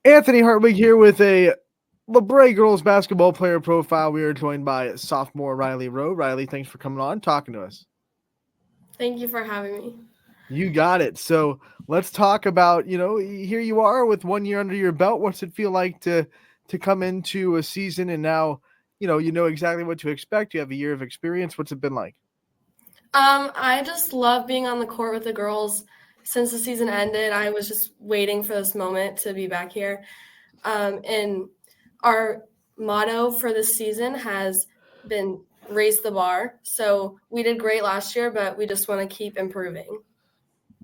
Anthony Hartwig here with a LaBrae girls basketball player profile. We are joined by sophomore Riley Rowe. Riley, thanks for coming on, talking to us. Thank you for having me. You got it. So let's talk about, here you are with 1 year under your belt. What's it feel like to come into a season and now, you know exactly what to expect. You have a year of experience. What's it been like? I just love being on the court with the girls. Since the season ended, I was just waiting for this moment to be back here. And our motto for this season has been raise the bar. So we did great last year, but we just want to keep improving.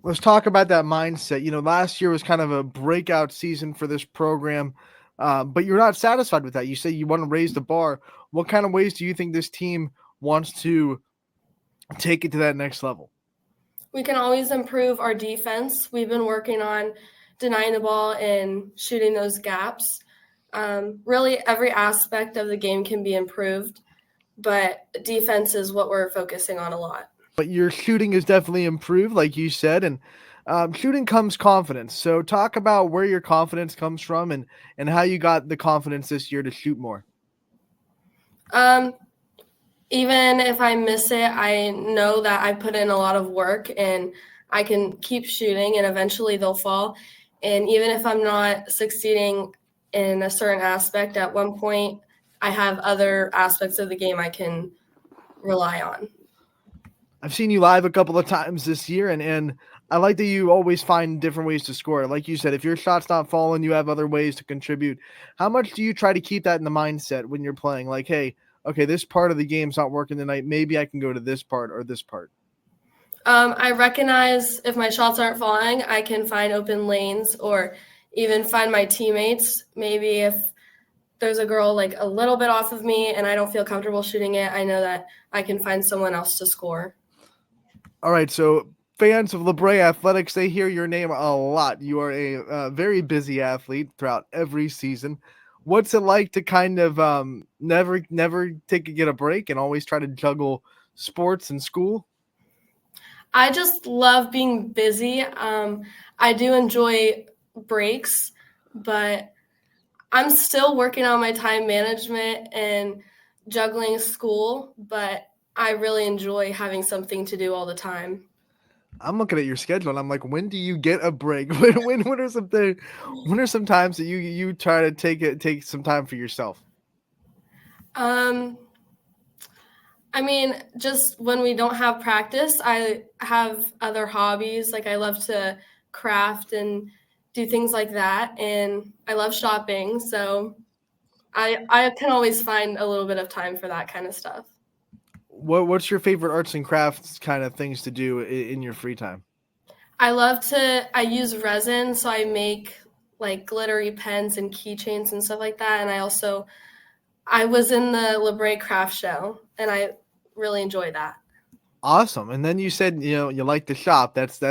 Let's talk about that mindset. Last year was kind of a breakout season for this program, but you're not satisfied with that. You say you want to raise the bar. What kind of ways do you think this team wants to take it to that next level? We can always improve our defense. We've been working on denying the ball and shooting those gaps. Really, every aspect of the game can be improved, but defense is what we're focusing on a lot. But your shooting is definitely improved, like you said, and shooting comes confidence. So talk about where your confidence comes from and how you got the confidence this year to shoot more. Even if I miss it, I know that I put in a lot of work and I can keep shooting and eventually they'll fall. And even if I'm not succeeding in a certain aspect at one point, I have other aspects of the game I can rely on. I've seen you live a couple of times this year, and I like that you always find different ways to score. Like you said, if your shot's not falling, you have other ways to contribute. How much do you try to keep that in the mindset when you're playing? Like, hey, okay, this part of the game's not working tonight. Maybe I can go to this part or this part. I recognize if my shots aren't falling, I can find open lanes or even find my teammates. Maybe if there's a girl like a little bit off of me and I don't feel comfortable shooting it, I know that I can find someone else to score. All right, so fans of LaBrae Athletics, they hear your name a lot. You are a very busy athlete throughout every season. What's it like to kind of never get a break and always try to juggle sports and school? I just love being busy. I do enjoy breaks, but I'm still working on my time management and juggling school, but I really enjoy having something to do all the time. I'm looking at your schedule and I'm like, when do you get a break? When are some times that you try to take some time for yourself? I mean, just when we don't have practice, I have other hobbies. Like I love to craft and do things like that. And I love shopping. So I can always find a little bit of time for that kind of stuff. What's your favorite arts and crafts kind of things to do in your free time? I use resin. So I make like glittery pens and keychains and stuff like that. And I was in the LaBrae craft show and I really enjoy that. Awesome. And then you said, you like to shop. That's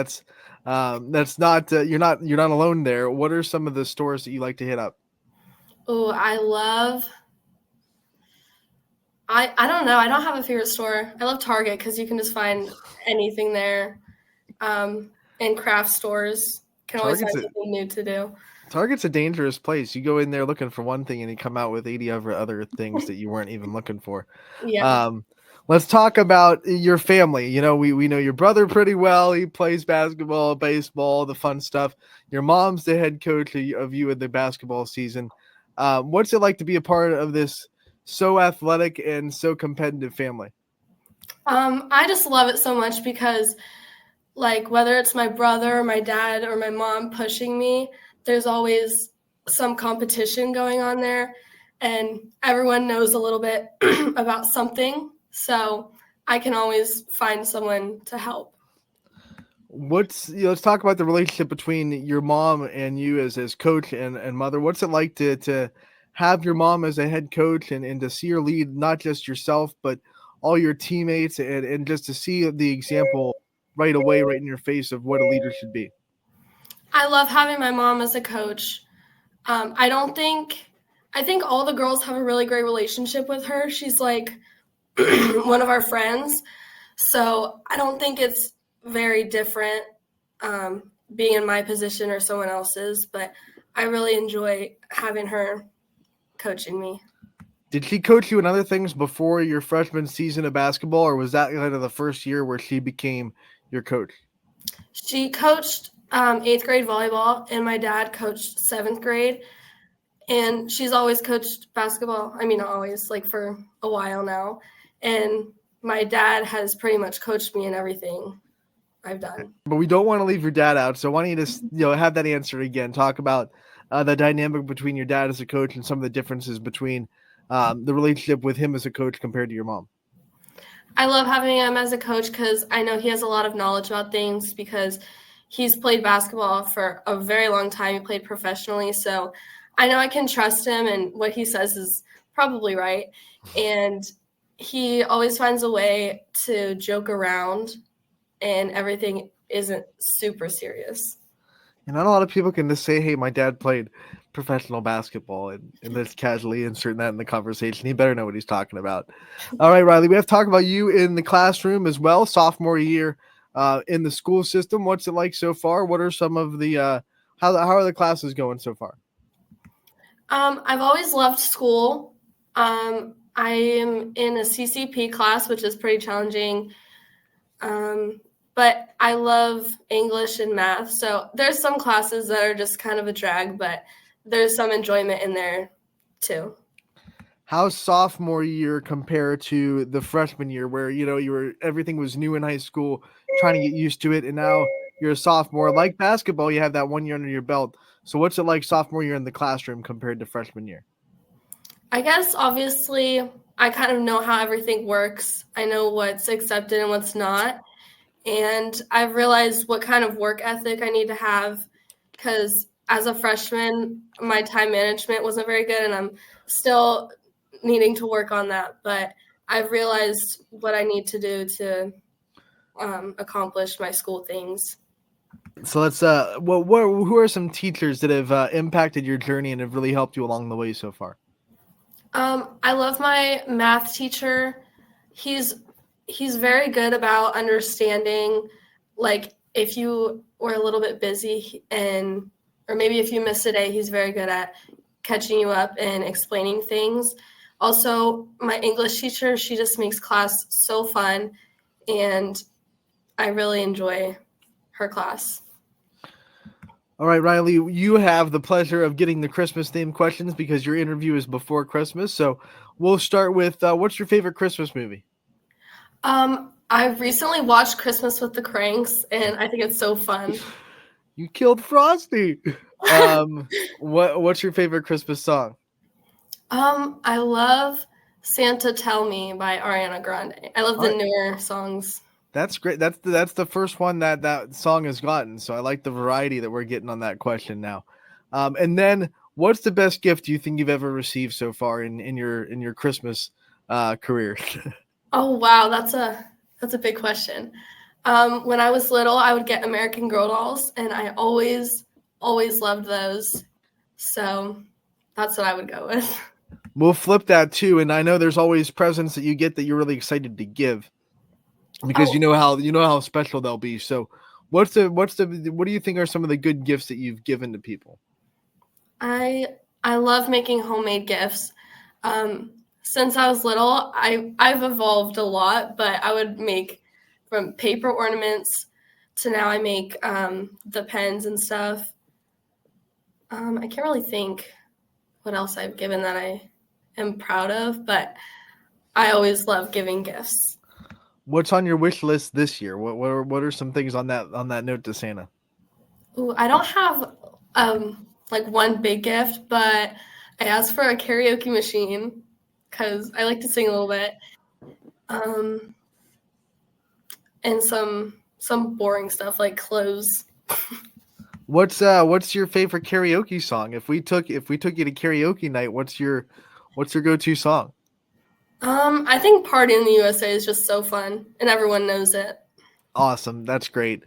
not you're not alone there. What are some of the stores that you like to hit up? Oh, I don't know. I don't have a favorite store. I love Target because you can just find anything there. And craft stores can always find something new to do. Target's a dangerous place. You go in there looking for one thing and you come out with 80 other things that you weren't even looking for. Yeah. Let's talk about your family. We know your brother pretty well. He plays basketball, baseball, the fun stuff. Your mom's the head coach of you in the basketball season. What's it like to be a part of this so athletic and so competitive family? I just love it so much because, like, whether it's my brother, my dad, or my mom pushing me, there's always some competition going on there, and everyone knows a little bit about something. So I can always find someone to help. Let's talk about the relationship between your mom and you as coach and mother. What's it like to have your mom as a head coach and to see her lead not just yourself but all your teammates and just to see the example right away, right in your face of what a leader should be? I love having my mom as a coach. I think all the girls have a really great relationship with her. She's like one of our friends. So I don't think it's very different being in my position or someone else's, but I really enjoy having her coaching me. Did she coach you in other things before your freshman season of basketball, or was that kind of the first year where she became your coach? She coached 8th grade volleyball, and my dad coached 7th grade. And she's always coached basketball. I mean, not always, like for a while now. And my dad has pretty much coached me in everything I've done. But we don't want to leave your dad out, so why don't you just have that answer again? Talk about the dynamic between your dad as a coach and some of the differences between the relationship with him as a coach compared to your mom. I love having him as a coach because I know he has a lot of knowledge about things because he's played basketball for a very long time. He played professionally, so I know I can trust him, and what he says is probably right. And he always finds a way to joke around, and everything isn't super serious. And not a lot of people can just say, hey, my dad played professional basketball and just casually insert that in the conversation. He better know what he's talking about. All right, Riley, we have to talk about you in the classroom as well. Sophomore year in the school system. What's it like so far? What are some of the how are the classes going so far? I've always loved school. I am in a CCP class, which is pretty challenging. But I love English and math. So there's some classes that are just kind of a drag, but there's some enjoyment in there too. How's sophomore year compared to the freshman year where, everything was new in high school, trying to get used to it. And now you're a sophomore. Like basketball, you have that 1 year under your belt. So what's it like sophomore year in the classroom compared to freshman year? I guess obviously I kind of know how everything works. I know what's accepted and what's not. And I've realized what kind of work ethic I need to have because as a freshman, my time management wasn't very good, and I'm still needing to work on that. But I've realized what I need to do to accomplish my school things. So let's who are some teachers that have impacted your journey and have really helped you along the way so far? I love my math teacher. He's very good about understanding, like if you were a little bit busy or maybe if you missed a day, he's very good at catching you up and explaining things. Also, my English teacher, she just makes class so fun, and I really enjoy her class. All right, Riley, you have the pleasure of getting the Christmas-themed questions because your interview is before Christmas. So we'll start with what's your favorite Christmas movie? I've recently watched Christmas with the Cranks, and I think it's so fun. You killed Frosty. What's your favorite Christmas song? I love Santa Tell Me by Ariana Grande. I love the newer songs. That's great. That's the first one that song has gotten. So I like the variety that we're getting on that question now. And then what's the best gift you think you've ever received so far in your Christmas career? Oh wow, that's a big question. When I was little, I would get American Girl dolls, and I always loved those. So that's what I would go with. We'll flip that too, and I know there's always presents that you get that you're really excited to give because you know how special they'll be. So what do you think are some of the good gifts that you've given to people? I love making homemade gifts. Since I was little, I've evolved a lot, but I would make from paper ornaments to now I make the pens and stuff. I can't really think what else I've given that I am proud of, but I always love giving gifts. What's on your wish list this year? What are some things on that note to Santa? Ooh, I don't have like one big gift, but I asked for a karaoke machine because I like to sing a little bit. And some boring stuff like clothes. What's your favorite karaoke song? If we took you to karaoke night, what's your go-to song? I think Party in the USA is just so fun, and everyone knows it. Awesome. That's great.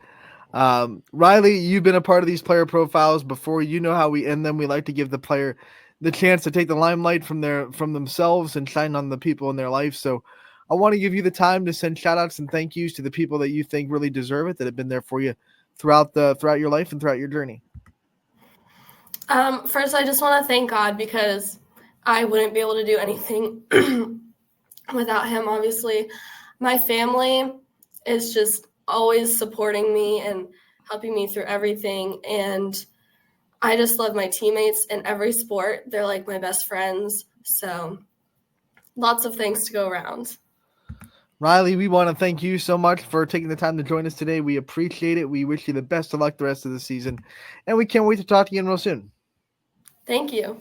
Riley, you've been a part of these player profiles before. You know how we end them. We like to give the player the chance to take the limelight from themselves and shine on the people in their life. So I want to give you the time to send shout outs and thank yous to the people that you think really deserve it, that have been there for you throughout your life and throughout your journey. First, I just want to thank God because I wouldn't be able to do anything without him, obviously. My family is just always supporting me and helping me through everything. And I just love my teammates in every sport. They're like my best friends. So lots of things to go around. Riley, we want to thank you so much for taking the time to join us today. We appreciate it. We wish you the best of luck the rest of the season. And we can't wait to talk to you real soon. Thank you.